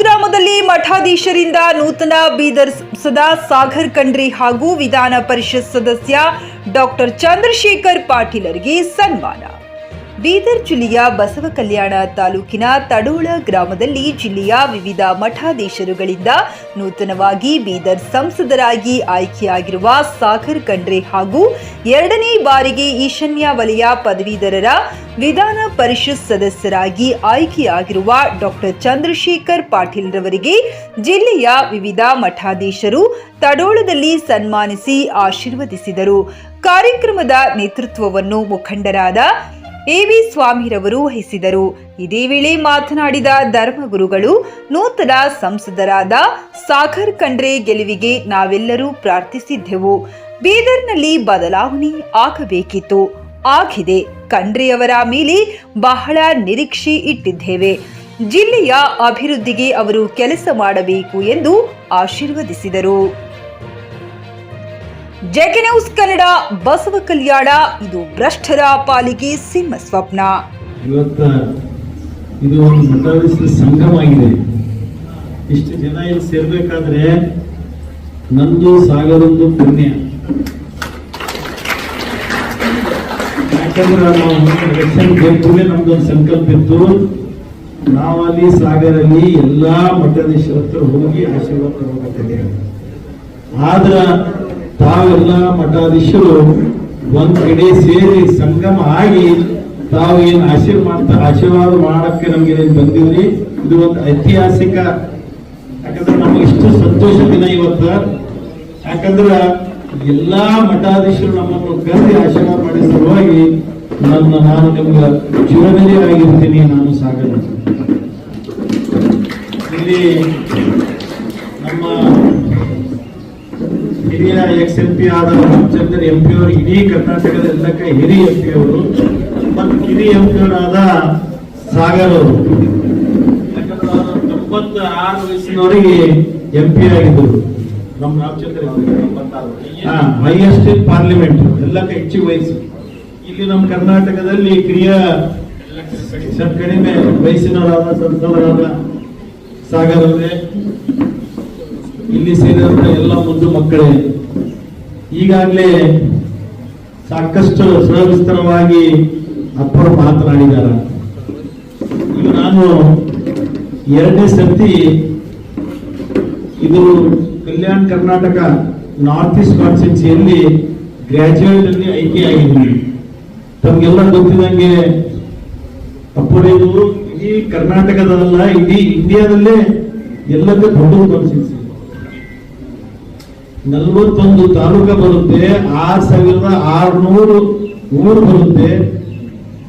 ಗ್ರಾಮದಲ್ಲಿ ಮಠಾಧೀಶರಿಂದ ನೂತನ ಬೀದರ್ ಸಂಸದ ಸಾಗರ್ ಖಂಡ್ರೆ ಹಾಗೂ ವಿಧಾನ ಪರಿಷತ್ ಸದಸ್ಯ ಡಾಕ್ಟರ್ ಚಂದ್ರಶೇಖರ್ ಪಾಟೀಲರಿಗೆ ಸನ್ಮಾನ. ಬೀದರ್ ಜಿಲ್ಲೆಯ ಬಸವಕಲ್ಯಾಣ ತಾಲೂಕಿನ ತಡೋಳ ಗ್ರಾಮದಲ್ಲಿ ಜಿಲ್ಲೆಯ ವಿವಿಧ ಮಠಾಧೀಶರುಗಳಿಂದ ನೂತನವಾಗಿ ಬೀದರ್ ಸಂಸದರಾಗಿ ಆಯ್ಕೆಯಾಗಿರುವ ಸಾಗರ್ ಖಂಡ್ರೆ ಹಾಗೂ ಎರಡನೇ ಬಾರಿಗೆ ಈಶಾನ್ಯ ವಲಯ ಪದವೀಧರರ ವಿಧಾನ ಪರಿಷತ್ ಸದಸ್ಯರಾಗಿ ಆಯ್ಕೆಯಾಗಿರುವ ಡಾಕ್ಟರ್ ಚಂದ್ರಶೇಖರ್ ಪಾಟೀಲ್ ರವರಿಗೆ ಜಿಲ್ಲೆಯ ವಿವಿಧ ಮಠಾಧೀಶರು ತಡೋಳದಲ್ಲಿ ಸನ್ಮಾನಿಸಿ ಆಶೀರ್ವದಿಸಿದರು. ಕಾರ್ಯಕ್ರಮದ ನೇತೃತ್ವವನ್ನು ಮುಖಂಡರಾದ ಎ.ವಿ. ಸ್ವಾಮಿರವರು ವಹಿಸಿದರು. ಇದೇ ವೇಳೆ ಮಾತನಾಡಿದ ಧರ್ಮಗುರುಗಳು, ನೂತನ ಸಂಸದರಾದ ಸಾಗರ್ ಖಂಡ್ರೆ ಗೆಲುವಿಗೆ ನಾವೆಲ್ಲರೂ ಪ್ರಾರ್ಥಿಸಿದ್ದೆವು. ಬೀದರ್ನಲ್ಲಿ ಬದಲಾವಣೆ ಆಗಬೇಕಿತ್ತು, ಆಗಿದೆ. ಖಂಡ್ರೆಯವರ ಮೇಲೆ ಬಹಳ ನಿರೀಕ್ಷೆ ಇಟ್ಟಿದ್ದೇವೆ. ಜಿಲ್ಲೆಯ ಅಭಿವೃದ್ಧಿಗೆ ಅವರು ಕೆಲಸ ಮಾಡಬೇಕು ಎಂದು ಆಶೀರ್ವದಿಸಿದರು. ಜೆಕೆ ನ್ಯೂಸ್ ಕನ್ನಡ, ಬಸವ ಕಲ್ಯಾಣ. ಇದು ಭ್ರಷ್ಟರ ಪಾಲಿಗೆ ಸಿಂಹ ಸ್ವಪ್ನ. ಇವತ್ತು ಇದು ಒಂದು ಮಠಾಧೀಶರ ಸಂಗಮ ಆಗಿದೆ. ಇಷ್ಟು ಜನ ಇಲ್ಲಿ ಸೇರ್ಬೇಕಾದ್ರೆ ನಂದು ಸಾಗರೊಂದು ಪುಣ್ಯ. ಯಾಕಂದ್ರೆ ನಾವು ಎಲೆಕ್ಷನ್ ಗೆದ್ದರೆ ನಮ್ದೊಂದು ಸಂಕಲ್ಪ ಇತ್ತು, ನಾವಲ್ಲಿ ಸಾಗರಲ್ಲಿ ಎಲ್ಲಾ ಮಠಾಧೀಶರ ಹತ್ರ ಹೋಗಿ ಆಶೀರ್ವಾದ ತಗೋಬೇಕಿದೆ. ಆದ್ರ ತಾವೆಲ್ಲ ಮಠಾಧೀಶರು ಒಂದ್ ಕಡೆ ಸೇರಿ ಸಂಗಮ ಆಗಿ ತಾವು ಏನ್ ಆಶೀರ್ವಾದ ಮಾಡಕ್ಕೆ ನಮ್ಗೆ ಬಂದಿವ್ರಿ. ಇದು ಒಂದು ಐತಿಹಾಸಿಕ, ಯಾಕಂದ್ರೆ ನಮ್ಗೆ ಇಷ್ಟು ಸಂತೋಷ ದಿನ ಇವತ್ತ. ಯಾಕಂದ್ರ ಎಲ್ಲಾ ಮಠಾಧೀಶರು ನಮ್ಮನ್ನು ಕರೆದಿ ಆಶೀರ್ವಾದ ಮಾಡಿದ ಸಲುವಾಗಿ ನಾನು ನಿಮ್ಗೆ ಜೀವನದಲ್ಲಿ ಆಗಿರ್ತೀನಿ. ನಾನು ಸಾಗರ ಇಲ್ಲಿ ನಮ್ಮ ಹಿರಿಯ XMP ಆದ ರಾಮಚಂದ್ರ MP ಅವರು, ಇಡೀ ಕರ್ನಾಟಕದ ಎಲ್ಲಕ್ಕೆ ಹಿರಿಯ MP ಅವರು ಮತ್ತು ಕಿರಿಯ MP ಅವರಾದ ಸಾಗರ್ ಅವರು. ಯಾಕಂದ್ರೆ ಅವರು 96 ವಯಸ್ಸಿನವರಿಗೆ MP ಆಗಿದ್ದರು. ನಮ್ಮ ರಾಮಚಂದ್ರ ಹೈಯೆಸ್ಟ್ ಇನ್ ಪಾರ್ಲಿಮೆಂಟ್, ಎಲ್ಲಕ್ಕೆ ಹೆಚ್ಚು ವಯಸ್ಸು. ಇಲ್ಲಿ ನಮ್ಮ ಕರ್ನಾಟಕದಲ್ಲಿ ಕಿರಿಯ ಕಡಿಮೆ ವಯಸ್ಸಿನವರಾದ ಸಂಸದರಾದ ಸಾಗರ್ ಅವರೇ. ಇಲ್ಲಿ ಸೇರಿದಂತ ಎಲ್ಲ ಮುದ್ದು ಮಕ್ಕಳೇ, ಈಗಾಗಲೇ ಸಾಕಷ್ಟು ಸವಿಸ್ತರವಾಗಿ ಅಪ್ಪರು ಮಾತನಾಡಿದ್ದಾರೆ. ಈಗ ನಾನು ಎರಡನೇ ಸರ್ತಿ ಇದು Kalyana Karnataka north East ಕಾನ್ಸ್ಟಿಟ್ಯೂನ್ಸಿಯಲ್ಲಿ graduate ಅಲ್ಲಿ ಆಯ್ಕೆಯಾಗಿದ್ದೀನಿ. ತಮ್ಗೆಲ್ಲ ಗೊತ್ತಿದಂಗೆ ಅಪ್ಪರೇದು ಇಡೀ ಕರ್ನಾಟಕದಲ್ಲ, ಇಡೀ ಇಂಡಿಯಾದಲ್ಲೇ ಎಲ್ಲದೂ ದೊಡ್ಡ ಕಾನ್ಸ್ಟಿಟ್ಯೂನ್ಸಿ. 41 ತಾಲೂಕು ಬರುತ್ತೆ, 6600 ಊರು ಬರುತ್ತೆ.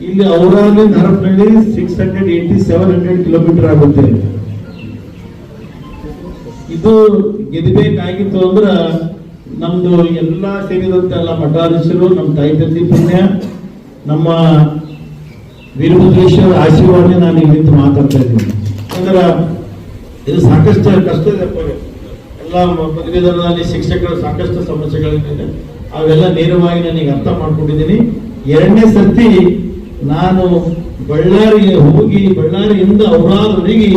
ಇಲ್ಲಿ ಔರಾಲಿ ಹರಪನಹಳ್ಳಿ 680-700 ಕಿಲೋಮೀಟರ್ ಆಗುತ್ತೆ. ಇದು ಗೆದಬೇಕಾಗಿತ್ತು ಅಂದ್ರ ನಮ್ದು ಎಲ್ಲಾ ಸೇರಿದಂತೆ ಎಲ್ಲ ಮಠಾಧೀಶರು, ನಮ್ಮ ತಾಯಿ ತಂದೆ ಪುಣ್ಯ, ನಮ್ಮ ವೀರಭದ್ರೇಶ್ವರ ಆಶೀರ್ವಾದ ನಾನು ಇಲ್ಲಿಂದ ಮಾತಾಡ್ತಾ ಇದ್ದೀನಿ. ಅಂದ್ರ ಇದು ಸಾಕಷ್ಟು ಕಷ್ಟ ಇದೆ. ಎಲ್ಲ ಪದವೀಧರರಲ್ಲಿ ಶಿಕ್ಷಕರು ಸಾಕಷ್ಟು ಸಮಸ್ಯೆಗಳಿದೆ, ಅವೆಲ್ಲ ನೇರವಾಗಿ ನನಗೆ ಅರ್ಥ ಮಾಡ್ಕೊಂಡಿದ್ದೀನಿ. ಎರಡನೇ ಸರ್ತಿ ನಾನು ಬಳ್ಳಾರಿಗೆ ಹೋಗಿ, ಬಳ್ಳಾರಿಯಿಂದ ಔರಾದವರೆಗೆ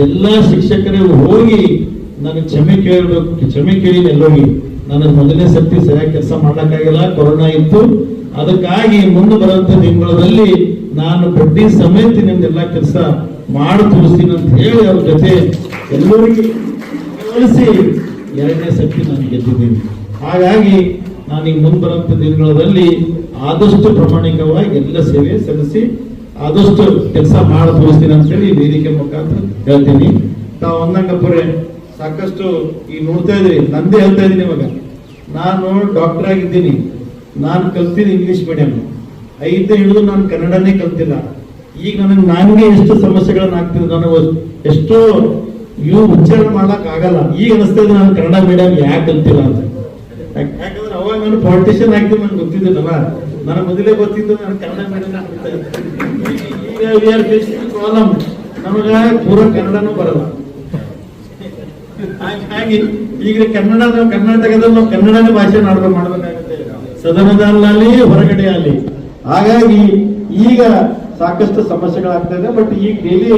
ಎಲ್ಲಾ ಶಿಕ್ಷಕರಿಗೆ ಹೋಗಿ ನಾನು ಕ್ಷಮೆ ಕೇಳಬೇಕು, ಕ್ಷಮೆ ಕೇಳಿ ಎಲ್ಲೋಗಿ. ನಾನು ಮೊದಲನೇ ಸರ್ತಿ ಸರಿಯಾಗಿ ಕೆಲಸ ಮಾಡ್ಲಿಕ್ಕಾಗಿಲ್ಲ, ಕೊರೋನಾ ಇತ್ತು. ಅದಕ್ಕಾಗಿ ಮುಂದೆ ಬರುವಂತ ತಿಂಗಳಲ್ಲಿ ನಾನು ಬಡ್ಡಿ ಸಮೇತ ನಿಮ್ದೆಲ್ಲ ಕೆಲಸ ಮಾಡಿ ತೋರಿಸ್ತೀನಿ ಅಂತ ಹೇಳಿ ಅವ್ರ ಜೊತೆ ಎಲ್ಲರಿಗೂ ಎರಡನೇ ಸರ್ತಿ ನಾನು ಗೆದ್ದಿದ್ದೀನಿ. ಹಾಗಾಗಿ ನಾನು ಈಗ ಮುಂದೆ ಬರುವಂತ ದಿನಗಳಲ್ಲಿ ಆದಷ್ಟು ಪ್ರಾಮಾಣಿಕವಾಗಿ ಎಲ್ಲ ಸೇವೆ ಸಲ್ಲಿಸಿ ಆದಷ್ಟು ಕೆಲಸ ಮಾಡಿ ತೋರಿಸ್ತೀನಿ ಅಂತ ಹೇಳಿ ವೇದಿಕೆ ಮುಖಾಂತರ ಹೇಳ್ತೀನಿ. ತಾವು ಒಂದಂಗಪ್ಪರೆ ಸಾಕಷ್ಟು ಈಗ ನೋಡ್ತಾ ಇದ್ರಿ, ನಂದೇ ಹೇಳ್ತಾ ಇದ್ದೀನಿ. ಇವಾಗ ನಾನು ಡಾಕ್ಟರ್ ಆಗಿದ್ದೀನಿ, ನಾನು ಕಲ್ತೀನಿ ಇಂಗ್ಲಿಷ್ ಮೀಡಿಯಂ. 5ನೇ ಹಿಡಿದು ನಾನು ಕನ್ನಡನೇ ಕಲ್ತಿಲ್ಲ. ಈಗ ನನಗೆ ಎಷ್ಟು ಸಮಸ್ಯೆಗಳನ್ನ ಆಗ್ತಿದೆ, ನನಗೆ ಎಷ್ಟೋ ಇವು ಉಚ್ಚಾರ ಮಾಡಕ್ ಆಗಲ್ಲ. ಈಗ ಅನಿಸ್ತಾ ಇದೆ ನಾನು ಕನ್ನಡ ಮೀಡಿಯಂ ಯಾಕೆ ಕಲ್ತಿಲ್ಲ ಅಂತ. ಯಾಕಂದ್ರೆ ಅವಾಗ ನಾನು ಪಾಲಿಟಿಷಿಯನ್ ಆಗ್ತೀನಿ, ನನ್ಗೆ ಗೊತ್ತಿದ್ದಲ್ಲ. ನನಗೆ ಮೊದಲೇ ಗೊತ್ತಿದ್ದು ನಾನು ಕನ್ನಡ ಮೀಡಿಯಂ ಪ್ರಾಬ್ಲಮ್, ನಮಗ ಪೂರ ಕನ್ನಡನೂ ಬರಲ್ಲ. ಹಾಗಾಗಿ ಈಗ ಕರ್ನಾಟಕದಲ್ಲಿ ನಾವು ಕನ್ನಡನೇ ಭಾಷೆ ಮಾಡ್ಬೇಕಾಗುತ್ತೆ, ಸದನದಲ್ಲಿ ಹೊರಗಡೆ ಅಲ್ಲಿ. ಹಾಗಾಗಿ ಈಗ ಸಾಕಷ್ಟು ಸಮಸ್ಯೆಗಳಾಗ್ತಾ ಇದೆ. ಬಟ್ ಈಗ ಡೈಲಿ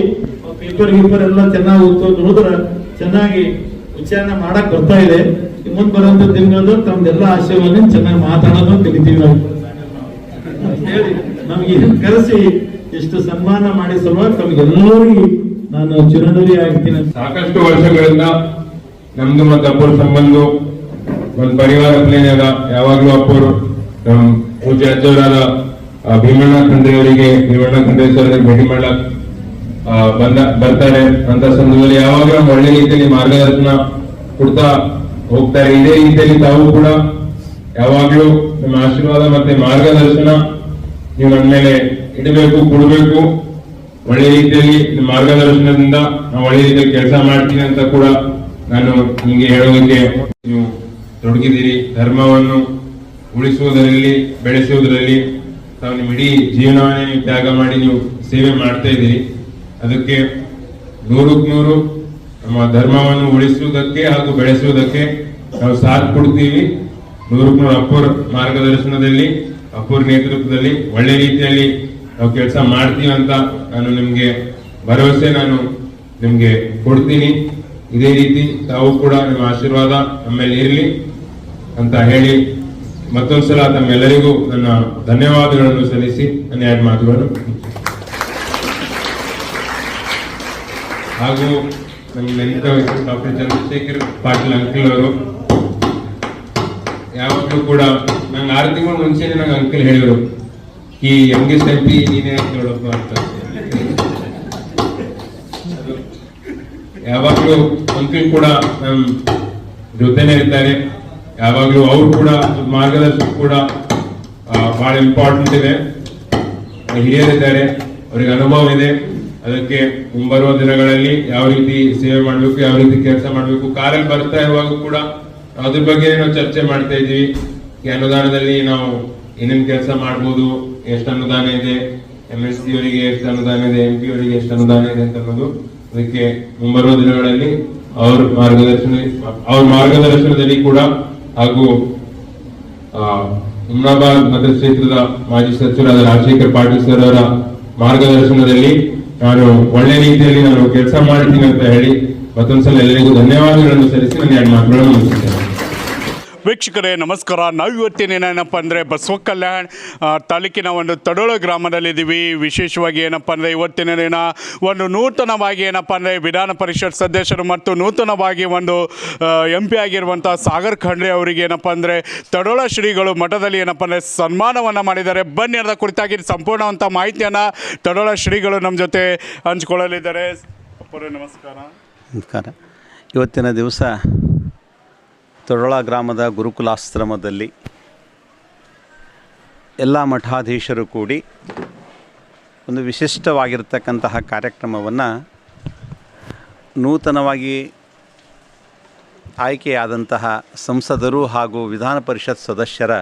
ಪೇಪರ್ ಗೀಪರ್ ಎಲ್ಲ ಚೆನ್ನಾಗಿ ಓದ್ಕೊಂಡು ಹೋದ್ರೆ ಚೆನ್ನಾಗಿ ಉಚ್ಚಾರಣೆ ಮಾಡಕ್ ಬರ್ತಾ ಇದೆ. ಮುಂದೆ ಬರುವಂತ ದಿನಗಳದ್ದು ತಮ್ದೆಲ್ಲ ಆಶಯವನ್ನು ಚೆನ್ನಾಗಿ ಮಾತಾಡೋದು ಕಲಿತೀವಿ ನಾವು ಹೇಳಿ ನಮ್ಗೆ ಕರೆಸಿ ಎಷ್ಟು ಸನ್ಮಾನ ಮಾಡಿ ಸಲುವಾಗಿ ತಮ್ಗೆಲ್ಲರಿಗೂ ನಾನು ಚಿರಂಜೀವಿ ಆಗ್ತೀನಿ. ಸಾಕಷ್ಟು ವರ್ಷಗಳಿಂದ ನಮ್ದು ಮತ್ತು ಅಪ್ಪರ ಸಂಬಂಧ ಒಂದು ಪರಿವಾರ ಪ್ಲೇನ್ ಅದ. ಯಾವಾಗ್ಲೂ ಅಪ್ಪರು ನಮ್ ಪೂಜೆ ಅಜ್ಜವರಾದ ಭೀಮಣ್ಣ ಖಂಡ್ರೆಯವರಿಗೆ ಭೇಟಿ ಮಾಡಕ್ ಬರ್ತಾರೆ ಅಂತ ಸಂದರ್ಭದಲ್ಲಿ ಯಾವಾಗಲೂ ಒಳ್ಳೆ ರೀತಿಯಲ್ಲಿ ಮಾರ್ಗದರ್ಶನ ಕೊಡ್ತಾ ಹೋಗ್ತಾರೆ. ಇದೇ ರೀತಿಯಲ್ಲಿ ತಾವು ಕೂಡ ಯಾವಾಗ್ಲೂ ನಿಮ್ಮ ಆಶೀರ್ವಾದ ಮತ್ತೆ ಮಾರ್ಗದರ್ಶನ ನೀವು ನನ್ನ ಮೇಲೆ ಇಡಬೇಕು, ಕೊಡಬೇಕು. ಒಳ್ಳೆ ರೀತಿಯಲ್ಲಿ ನಿಮ್ಮ ಮಾರ್ಗದರ್ಶನದಿಂದ ನಾವು ಒಳ್ಳೆ ರೀತಿಯಲ್ಲಿ ಕೆಲಸ ಮಾಡ್ತೀನಿ ಅಂತ ಕೂಡ ನಾನು ನಿಮಗೆ ಹೇಳೋದಕ್ಕೆ ನೀವು ತೊಡಗಿದ್ದೀರಿ. ಧರ್ಮವನ್ನು ಉಳಿಸುವುದರಲ್ಲಿ, ಬೆಳೆಸುವುದರಲ್ಲಿ ತಾವು ನಿಮ್ಮ ಇಡೀ ಜೀವನವನ್ನೇ ನೀವು ತ್ಯಾಗ ಮಾಡಿ ನೀವು ಸೇವೆ ಮಾಡ್ತಾ ಇದ್ದೀರಿ. ಅದಕ್ಕೆ 100ಕ್ಕೆ 100 ನಮ್ಮ ಧರ್ಮವನ್ನು ಉಳಿಸುವುದಕ್ಕೆ ಹಾಗೂ ಬೆಳೆಸುವುದಕ್ಕೆ ನಾವು ಸಾಥ್ ಕೊಡ್ತೀವಿ. 100ಕ್ಕೆ 100 ಅಪ್ಪರ ಮಾರ್ಗದರ್ಶನದಲ್ಲಿ, ಅಪ್ಪರ ನೇತೃತ್ವದಲ್ಲಿ ಒಳ್ಳೆ ರೀತಿಯಲ್ಲಿ ನಾವು ಕೆಲಸ ಮಾಡ್ತೀವಿ ಅಂತ ನಾನು ನಿಮ್ಗೆ ಭರವಸೆ ನಿಮ್ಗೆ ಕೊಡ್ತೀನಿ. ಇದೇ ರೀತಿ ತಾವು ಕೂಡ ನಿಮ್ಮ ಆಶೀರ್ವಾದ ನಮ್ಮೇಲೆ ಇರಲಿ ಅಂತ ಹೇಳಿ ಮತ್ತೊಂದ್ಸಲ ತಮ್ಮೆಲ್ಲರಿಗೂ ನನ್ನ ಧನ್ಯವಾದಗಳನ್ನು ಸಲ್ಲಿಸಿ ನನ್ನ 2 ಮಾತುಗಳನ್ನು ಹಾಗೂ ನಮ್ಮ ನೆನಪಿನ ಡಾಕ್ಟರ್ ಚಂದ್ರಶೇಖರ್ ಪಾಟೀಲ್ ಅಂಕಲ್ ಅವರು ಯಾವಾಗಲೂ ಕೂಡ ನಂಗೆ 6 ತಿಂಗಳ ಮುಂಚೆನೆ ನಂಗೆ ಅಂಕಲ್ ಹೇಳಿದ್ರು, ಈ ಯಂಗೆಸ್ಟ್ MP ನೀನೇ ನೋಡಪ್ಪ ಅಂತ. ಯಾವಾಗ್ಲೂ ಅಂಕಲ್ ಕೂಡ ನಮ್ ಜೊತೆನೆ ಇರ್ತಾರೆ. ಯಾವಾಗ್ಲೂ ಅವ್ರು ಕೂಡ ಮಾರ್ಗದರ್ಶನ ಕೂಡ ಬಹಳ ಇಂಪಾರ್ಟೆಂಟ್ ಇದೆ. ಹಿರಿಯರಿದ್ದಾರೆ, ಅವರಿಗೆ ಅನುಭವ ಇದೆ. ಅದಕ್ಕೆ ಮುಂಬರುವ ದಿನಗಳಲ್ಲಿ ಯಾವ ರೀತಿ ಸೇವೆ ಮಾಡ್ಬೇಕು, ಯಾವ ರೀತಿ ಕೆಲಸ ಮಾಡ್ಬೇಕು, ಕಾರಲ್ಲಿ ಬರ್ತಾ ಇರುವಾಗ ಕೂಡ ಅದ್ರ ಬಗ್ಗೆ ನಾವು ಚರ್ಚೆ ಮಾಡ್ತಾ ಇದೀವಿ. ಈ ಅನುದಾನದಲ್ಲಿ ನಾವು ಏನೇನ್ ಕೆಲಸ ಮಾಡ್ಬೋದು, ಎಷ್ಟು ಅನುದಾನ ಇದೆ, MSc ಅವರಿಗೆ ಎಷ್ಟು ಅನುದಾನ ಇದೆ, MP ಅವರಿಗೆ ಎಷ್ಟು ಅನುದಾನ ಇದೆ ಅಂತ ಅನ್ನೋದು ಅದಕ್ಕೆ ಮುಂಬರುವ ದಿನಗಳಲ್ಲಿ ಅವ್ರ ಮಾರ್ಗದರ್ಶನದಲ್ಲಿ ಕೂಡ ಹಾಗೂ ಹುಮ್ನಾಬಾದ್ ಮತಕ್ಷೇತ್ರದ ಮಾಜಿ ಸಚಿವರಾದ ರಾಜಶೇಖರ್ ಪಾಟೀಲ್ ಸರ್ ಅವರ ಮಾರ್ಗದರ್ಶನದಲ್ಲಿ ನಾನು ಒಳ್ಳೆ ರೀತಿಯಲ್ಲಿ ನಾನು ಕೆಲಸ ಮಾಡ್ತೀನಿ ಅಂತ ಹೇಳಿ ಮತ್ತೊಂದ್ಸಲ ಎಲ್ಲರಿಗೂ ಧನ್ಯವಾದಗಳನ್ನು ಸಲ್ಲಿಸಿ ನನ್ನ 2 ಮಾತುಗಳನ್ನು ಮುಗಿಸುತ್ತೇನೆ. ವೀಕ್ಷಕರೇ ನಮಸ್ಕಾರ. ನಾವು ಇವತ್ತಿನ ಏನಪ್ಪ ಅಂದರೆ ಬಸವ ಕಲ್ಯಾಣ ತಾಲೂಕಿನ ಒಂದು ತಡೋಳ ಗ್ರಾಮದಲ್ಲಿದ್ದೀವಿ. ವಿಶೇಷವಾಗಿ ಏನಪ್ಪ ಅಂದರೆ ಇವತ್ತಿನ ದಿನ ಒಂದು ನೂತನವಾಗಿ ಏನಪ್ಪ ಅಂದರೆ ವಿಧಾನ ಪರಿಷತ್ ಸದಸ್ಯರು ಮತ್ತು ನೂತನವಾಗಿ ಒಂದು MP ಆಗಿರುವಂಥ ಸಾಗರ್ ಖಂಡ್ರೆ ಅವರಿಗೆ ಏನಪ್ಪ ಅಂದರೆ ತಡೋಳ ಶ್ರೀಗಳು ಮಠದಲ್ಲಿ ಏನಪ್ಪ ಅಂದರೆ ಸನ್ಮಾನವನ್ನು ಮಾಡಿದ್ದಾರೆ. ಬನ್ನಿ ಅದರ ಕುರಿತಾಗಿ ಸಂಪೂರ್ಣವಂಥ ಮಾಹಿತಿಯನ್ನು ತಡೋಳ ಶ್ರೀಗಳು ನಮ್ಮ ಜೊತೆ ಹಂಚಿಕೊಳ್ಳಲಿದ್ದಾರೆ. ಅಪ್ಪರೇ ನಮಸ್ಕಾರ. ನಮಸ್ಕಾರ. ಇವತ್ತಿನ ದಿವಸ ತಡೋಳ ಗ್ರಾಮದ ಗುರುಕುಲಾಶ್ರಮದಲ್ಲಿ ಎಲ್ಲ ಮಠಾಧೀಶರು ಕೂಡಿ ಒಂದು ವಿಶಿಷ್ಟವಾಗಿರ್ತಕ್ಕಂತಹ ಕಾರ್ಯಕ್ರಮವನ್ನು ನೂತನವಾಗಿ ಆಯ್ಕೆಯಾದಂತಹ ಸಂಸದರು ಹಾಗೂ ವಿಧಾನ ಪರಿಷತ್ ಸದಸ್ಯರ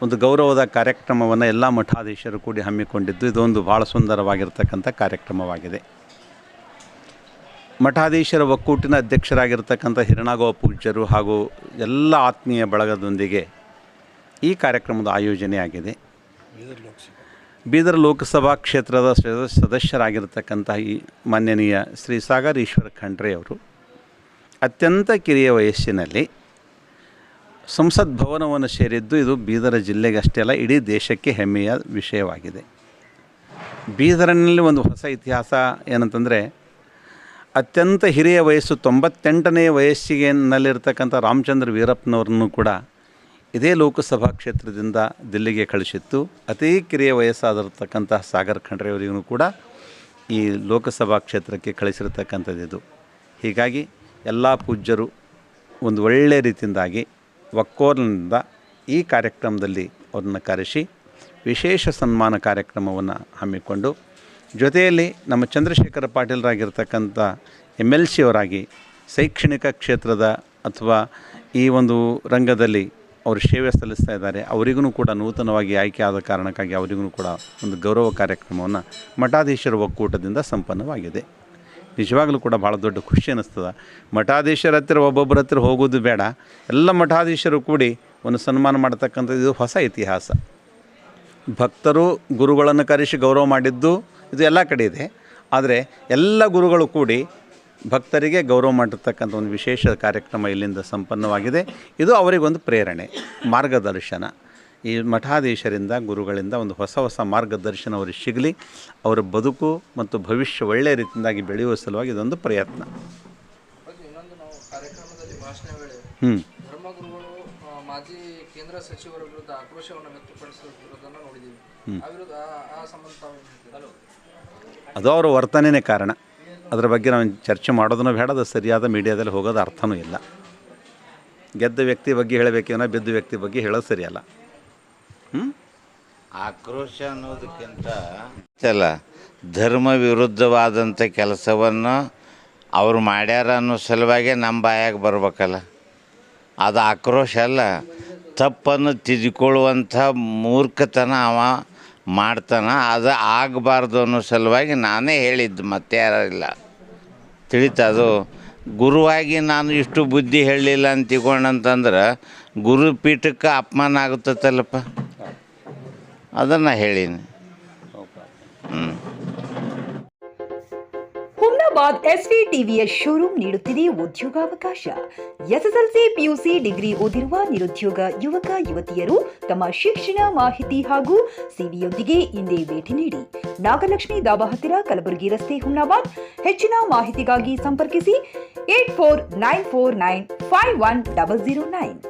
ಒಂದು ಗೌರವದ ಕಾರ್ಯಕ್ರಮವನ್ನು ಎಲ್ಲ ಮಠಾಧೀಶರು ಕೂಡಿ ಹಮ್ಮಿಕೊಂಡಿದ್ದು ಇದೊಂದು ಭಾಳ ಸುಂದರವಾಗಿರ್ತಕ್ಕಂಥ ಕಾರ್ಯಕ್ರಮವಾಗಿದೆ. ಮಠಾಧೀಶರ ಒಕ್ಕೂಟಿನ ಅಧ್ಯಕ್ಷರಾಗಿರ್ತಕ್ಕಂಥ ಹಿರಣಾಗವ ಪೂಜ್ಯರು ಹಾಗೂ ಎಲ್ಲ ಆತ್ಮೀಯ ಬಳಗದೊಂದಿಗೆ ಈ ಕಾರ್ಯಕ್ರಮದ ಆಯೋಜನೆಯಾಗಿದೆ. ಬೀದರ್ ಲೋಕಸಭಾ ಕ್ಷೇತ್ರದ ಸದಸ್ಯರಾಗಿರ್ತಕ್ಕಂಥ ಈ ಮಾನ್ಯನೀಯ ಶ್ರೀ ಸಾಗರ್ ಈಶ್ವರ ಖಂಡ್ರೆ ಅವರು ಅತ್ಯಂತ ಕಿರಿಯ ವಯಸ್ಸಿನಲ್ಲಿ ಸಂಸತ್ ಭವನವನ್ನು ಸೇರಿದ್ದು ಇದು ಬೀದರ ಜಿಲ್ಲೆಗೆ ಅಷ್ಟೇ ಅಲ್ಲ, ಇಡೀ ದೇಶಕ್ಕೆ ಹೆಮ್ಮೆಯ ವಿಷಯವಾಗಿದೆ. ಬೀದರಿನಲ್ಲಿ ಒಂದು ಹೊಸ ಇತಿಹಾಸ ಏನಂತಂದರೆ, ಅತ್ಯಂತ ಹಿರಿಯ ವಯಸ್ಸು 98ನೇ ವಯಸ್ಸಿನಲ್ಲಿರ್ತಕ್ಕಂಥ ರಾಮಚಂದ್ರ ವೀರಪ್ಪನವ್ರನ್ನು ಕೂಡ ಇದೇ ಲೋಕಸಭಾ ಕ್ಷೇತ್ರದಿಂದ ದಿಲ್ಲಿಗೆ ಕಳಿಸಿತ್ತು. ಅತೀ ಕಿರಿಯ ವಯಸ್ಸಾದಿರ್ತಕ್ಕಂಥ ಸಾಗರ್ ಖಂಡ್ರೆ ಅವರಿಗೂ ಕೂಡ ಈ ಲೋಕಸಭಾ ಕ್ಷೇತ್ರಕ್ಕೆ ಕಳಿಸಿರ್ತಕ್ಕಂಥದ್ದು. ಹೀಗಾಗಿ ಎಲ್ಲ ಪೂಜ್ಯರು ಒಂದು ಒಳ್ಳೆಯ ರೀತಿಯಿಂದಾಗಿ ಒಕ್ಕೋಲಿನಿಂದ ಈ ಕಾರ್ಯಕ್ರಮದಲ್ಲಿ ಅವ್ರನ್ನ ಕರೆಸಿ ವಿಶೇಷ ಸನ್ಮಾನ ಕಾರ್ಯಕ್ರಮವನ್ನು ಹಮ್ಮಿಕೊಂಡು, ಜೊತೆಯಲ್ಲಿ ನಮ್ಮ ಚಂದ್ರಶೇಖರ ಪಾಟೀಲರಾಗಿರ್ತಕ್ಕಂಥ MLC ಅವರಾಗಿ ಶೈಕ್ಷಣಿಕ ಕ್ಷೇತ್ರದ ಅಥವಾ ಈ ಒಂದು ರಂಗದಲ್ಲಿ ಅವರು ಸೇವೆ ಸಲ್ಲಿಸ್ತಾ ಇದ್ದಾರೆ. ಅವರಿಗೂ ಕೂಡ ನೂತನವಾಗಿ ಆಯ್ಕೆ ಆದ ಕಾರಣಕ್ಕಾಗಿ ಅವರಿಗೂ ಕೂಡ ಒಂದು ಗೌರವ ಕಾರ್ಯಕ್ರಮವನ್ನು ಮಠಾಧೀಶರ ಒಕ್ಕೂಟದಿಂದ ಸಂಪನ್ನವಾಗಿದೆ. ನಿಜವಾಗಲೂ ಕೂಡ ಭಾಳ ದೊಡ್ಡ ಖುಷಿ ಅನ್ನಿಸ್ತದೆ. ಮಠಾಧೀಶರ ಹತ್ತಿರ ಒಬ್ಬೊಬ್ಬರ ಹತ್ತಿರ ಹೋಗೋದು ಬೇಡ, ಎಲ್ಲ ಮಠಾಧೀಶರು ಕೂಡಿ ಒಂದು ಸನ್ಮಾನ ಮಾಡ್ತಕ್ಕಂಥದ್ದು ಇದು ಹೊಸ ಇತಿಹಾಸ. ಭಕ್ತರು ಗುರುಗಳನ್ನು ಕರೆಸಿ ಗೌರವ ಮಾಡಿದ್ದು ಇದು ಎಲ್ಲ ಕಡೆ ಇದೆ. ಆದರೆ ಎಲ್ಲ ಗುರುಗಳು ಕೂಡಿ ಭಕ್ತರಿಗೆ ಗೌರವ ಮಾಡಿರ್ತಕ್ಕಂಥ ಒಂದು ವಿಶೇಷ ಕಾರ್ಯಕ್ರಮ ಇಲ್ಲಿಂದ ಸಂಪನ್ನವಾಗಿದೆ. ಇದು ಅವರಿಗೊಂದು ಪ್ರೇರಣೆ, ಮಾರ್ಗದರ್ಶನ. ಈ ಮಠಾಧೀಶರಿಂದ, ಗುರುಗಳಿಂದ ಒಂದು ಹೊಸ ಮಾರ್ಗದರ್ಶನ ಅವರಿಗೆ ಸಿಗಲಿ, ಅವರ ಬದುಕು ಮತ್ತು ಭವಿಷ್ಯ ಒಳ್ಳೆಯ ರೀತಿಯಿಂದಾಗಿ ಬೆಳೆಯುವ ಸಲುವಾಗಿ ಇದೊಂದು ಪ್ರಯತ್ನ. ಧರ್ಮಗುರುಗಳು ಮಾಜಿ ಕೇಂದ್ರ ಸಚಿವರ ವಿರುದ್ಧ ಆಕ್ರೋಶವನ್ನು ವ್ಯಕ್ತಪಡಿಸಿರುವುದನ್ನು ನೋಡಿದ್ದೀವಿ. ಅದು ಅವರ ವರ್ತನೆಯೇ ಕಾರಣ. ಅದರ ಬಗ್ಗೆ ನಾವು ಚರ್ಚೆ ಮಾಡೋದನ್ನು ಬೇಡ, ಅದು ಸರಿಯಾದ ಮೀಡಿಯಾದಲ್ಲಿ ಹೋಗೋದು ಅರ್ಥವೂ ಇಲ್ಲ. ಗೆದ್ದ ವ್ಯಕ್ತಿ ಬಗ್ಗೆ ಹೇಳಬೇಕೇನೋ, ಬಿದ್ದ ವ್ಯಕ್ತಿ ಬಗ್ಗೆ ಹೇಳೋದು ಸರಿಯಲ್ಲ. ಆಕ್ರೋಶ ಅನ್ನೋದಕ್ಕಿಂತ ಅಲ್ಲ, ಧರ್ಮ ವಿರುದ್ಧವಾದಂಥ ಕೆಲಸವನ್ನು ಅವ್ರು ಮಾಡ್ಯಾರ ಅನ್ನೋ ಸಲುವಾಗಿ ನಮ್ಮ ಬಾಯಾಗ ಬರ್ಬೇಕಲ್ಲ. ಅದು ಆಕ್ರೋಶ ಅಲ್ಲ, ತಪ್ಪನ್ನು ತಿದ್ಕೊಳ್ಳುವಂಥ ಮೂರ್ಖತನ ಅವ ಮಾಡ್ತಾನೆ. ಅದು ಆಗಬಾರ್ದು ಅನ್ನೋ ಸಲುವಾಗಿ ನಾನೇ ಹೇಳಿದ್ದು, ಮತ್ತೆ ಯಾರಿಲ್ಲ. ತಿಳಿತದು. ಗುರುವಾಗಿ ನಾನು ಇಷ್ಟು ಬುದ್ಧಿ ಹೇಳಲಿಲ್ಲ ಅಂತ ತಿಳ್ಕೊಂಡಂತಂದ್ರೆ ಗುರುಪೀಠಕ್ಕೆ ಅಪಮಾನ ಆಗುತ್ತಲ್ಲಪ್ಪ, ಅದನ್ನು ಹೇಳೀನಿ. ಹುಮ್ನಾಬಾದ್ SVTVಯ ಶೋರೂಮ್ ನೀಡುತ್ತಿದೆ ಉದ್ಯೋಗಾವಕಾಶ. SSLC, PUC, ಡಿಗ್ರಿ ಓದಿರುವ ನಿರುದ್ಯೋಗ ಯುವಕ ಯುವತಿಯರು ತಮ್ಮ ಶಿಕ್ಷಣ ಮಾಹಿತಿ ಹಾಗೂ ಸಿವಿಯೊಂದಿಗೆ ಹಿಂದೆ ಭೇಟಿ ನೀಡಿ. ನಾಗಲಕ್ಷ್ಮಿ ದಾಬಾ ಹತ್ತಿರ, ಕಲಬುರಗಿ ರಸ್ತೆ, ಹುಮ್ನಾಬಾದ್. ಹೆಚ್ಚಿನ ಮಾಹಿತಿಗಾಗಿ ಸಂಪರ್ಕಿಸಿ 8494951009.